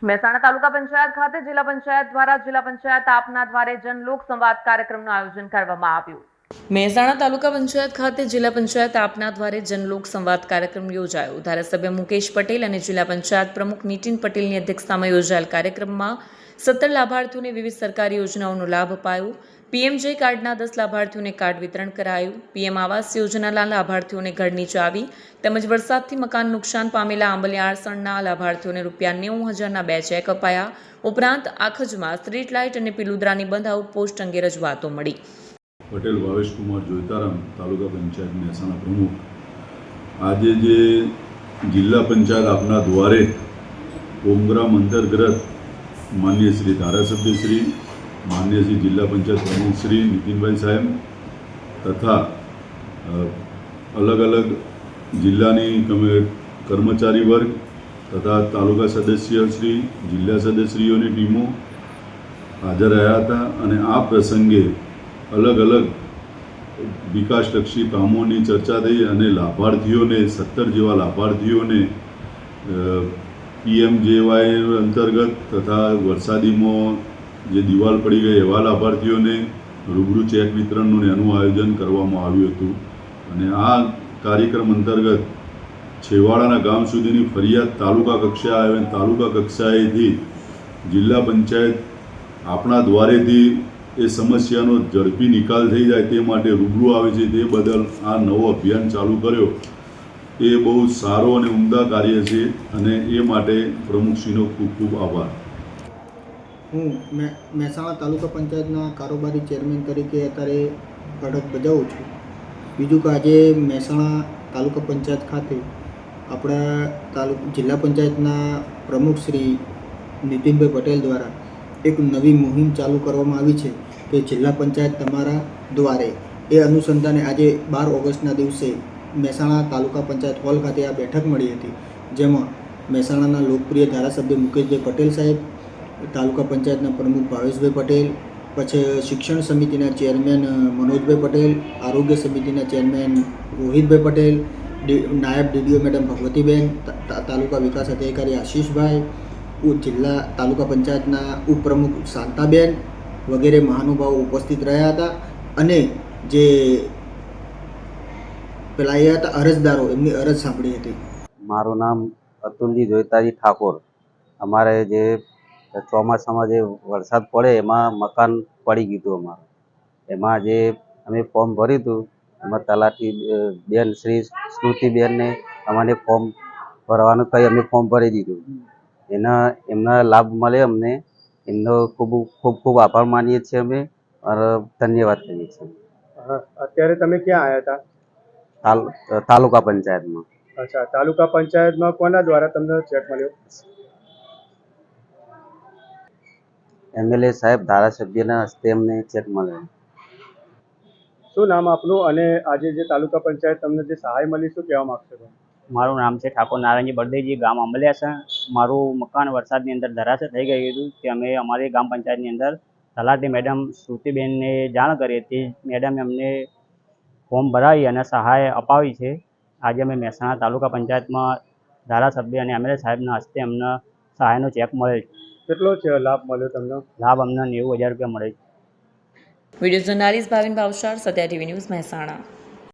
મહેસાણા તાલુકા પંચાયત ખાતે જિલ્લા પંચાયત દ્વારા જિલ્લા પંચાયત આપના દ્વારે જનલોક સંવાદ કાર્યક્રમનું આયોજન કરવામાં આવ્યું। મહેસાણા તાલુકા પંચાયત ખાતે જિલ્લા પંચાયત આપના દ્વારે જનલોક સંવાદ કાર્યક્રમ યોજાયો। ધારાસભ્ય મુકેશ પટેલ અને જિલ્લા પંચાયત પ્રમુખ નીતિન પટેલની અધ્યક્ષતામાં યોજાયેલ કાર્યક્રમમાં 17 લાભાર્થીઓને વિવિધ સરકારી યોજનાઓનો લાભ અપાયો। પીએમજે કાર્ડના 10 લાભાર્થીઓને કાર્ડ વિતરણ કરાયું। પીએમ આવાસ યોજનાના લાભાર્થીઓને ઘરની ચાવી તેમજ વરસાદથી મકાન નુકસાન પામેલા આંબલિયાળસણના લાભાર્થીઓને ₹90,000ના 2 ચેક અપાયા। ઉપરાંત આખજમાં સ્ટ્રીટ લાઇટ અને પિલુદ્રાની બંધ આઉટપોસ્ટ અંગે રજૂઆતો મળી। પટેલ ભાવેશ કુમાર જોઈતારામ તાલુકા પંચાયત મહેસાણા પ્રમુખ આજે જે જિલ્લા પંચાયત આપના દ્વારે પ્રોગ્રામ અંતર્ગત માનનીય શ્રી ધારાસભ્ય શ્રી માનનીય શ્રી જિલ્લા પંચાયત પ્રમુખ શ્રી નીતિનભાઈ સાહેબ તથા અલગ અલગ જિલ્લાની કર્મચારી વર્ગ તથા તાલુકા સદસ્ય શ્રી જિલ્લા સદસ્યશ્રીઓની ટીમો હાજર રહ્યા હતા અને આ પ્રસંગે અલગ અલગ વિકાસલક્ષી કામોની ચર્ચા થઈ અને લાભાર્થીઓને 17 જેવા લાભાર્થીઓને પીએમજેવાય અંતર્ગત તથા વરસાદીમાં જે દિવાલ પડી ગઈ એવા લાભાર્થીઓને રૂબરૂ ચેક વિતરણનું એનું આયોજન કરવામાં આવ્યું હતું અને આ કાર્યક્રમ અંતર્ગત છેવાડાના ગામ સુધીની ફરિયાદ તાલુકા કક્ષાએ આવે તાલુકા કક્ષાએથી જિલ્લા પંચાયત આપણા દ્વારેથી એ સમસ્યાનો ઝડપી નિકાલ થઈ જાય તે માટે રૂબરૂ આવે છે। તે બદલ આ નવો અભિયાન ચાલુ કર્યો એ બહુ સારો અને ઉમદા કાર્ય છે અને એ માટે પ્રમુખશ્રીનો ખૂબ ખૂબ આભાર। હું મહેસાણા તાલુકા પંચાયતના કારોબારી ચેરમેન તરીકે અત્યારે ફરજ બજાવું છું। બીજું કે આજે મહેસાણા તાલુકા પંચાયત ખાતે આપણા જિલ્લા પંચાયતના પ્રમુખ શ્રી નીતિનભાઈ પટેલ દ્વારા એક નવી મુહિમ ચાલુ કરવામાં આવી છે કે જિલ્લા પંચાયત તમારા દ્વારે। એ અનુસંધાને આજે 12 ઓગસ્ટના દિવસે મહેસાણા તાલુકા પંચાયત હોલ ખાતે આ બેઠક મળી હતી, જેમાં મહેસાણાના લોકપ્રિય ધારાસભ્ય મુકેશભાઈ પટેલ સાહેબ, તાલુકા પંચાયતના પ્રમુખ ભાવેશભાઈ પટેલ, પછી શિક્ષણ સમિતિના ચેરમેન મનોજભાઈ પટેલ, આરોગ્ય સમિતિના ચેરમેન રોહિતભાઈ પટેલ, નાયબ ડીડીઓ મેડમ ભગવતીબેન, તાલુકા વિકાસ અધિકારી આશીષભાઈ, જિલ્લા તાલુકા પંચાયતના ઉપપ્રમુખ શાંતાબેન વગેરે મહાનુભાવો ઉપસ્થિત રહ્યા હતા અને જે પેલા એ હતા અરજદારો એમની અરજ સાંભળી હતી। મારું નામ અતુલજી જોઈતાજી ઠાકોર। અમારે જે ચોમાસામાં જે વરસાદ પડે એમાં મકાન પડી ગયું હતું અમારું, એમાં જે અમે ફોર્મ ભર્યું હતું એમાં તલાટી બેન શ્રી સ્મૃતિબેનને અમને ફોર્મ ભરવાનું કહી અમે ફોર્મ ભરી દીધું। એમના લાભ મળે અમને, એમનો ખૂબ ખૂબ ખૂબ આભાર માનીએ છીએ અમે અને ધન્યવાદ કહીએ છીએ। અત્યારે તમે ક્યાં આવ્યા હતા? તાલુકા પંચાયતમાં। અચ્છા, તાલુકા પંચાયતમાં કોના દ્વારા તમને ચેક મળ્યો? એમએલએ સાહેબ, ધારાસભ્યના હસ્તે અમને ચેક મળ્યો। શું નામ આપનું અને આજે જે તાલુકા પંચાયત તમને જે સહાય મળી શું કહેવા માગશો? મારું નામ છે ઠાકોર નારાયણજી બળદેવજી, ગામ આંબલિયા છે। મારું મકાન વરસાદની અંદર ધરાશય થઈ ગયું હતું કે અમે અમારી ગામ પંચાયતની અંદર તલાટી મેડમ શ્રુતિબેનને જાણ કરી હતી। મેડમે અમને ફોર્મ ભરાવી અને સહાય અપાવી છે। આજે અમે મહેસાણા તાલુકા પંચાયતમાં ધારાસભ્ય અને એમએલએ સાહેબના હસ્તે અમને સહાયનો ચેક મળેલ છે। કેટલો લાભ મળ્યો તમને? લાભ અમને ₹90,000 મળે છે। Video journalist Bhavin Bhavsar, Satya TV news, Mehsana.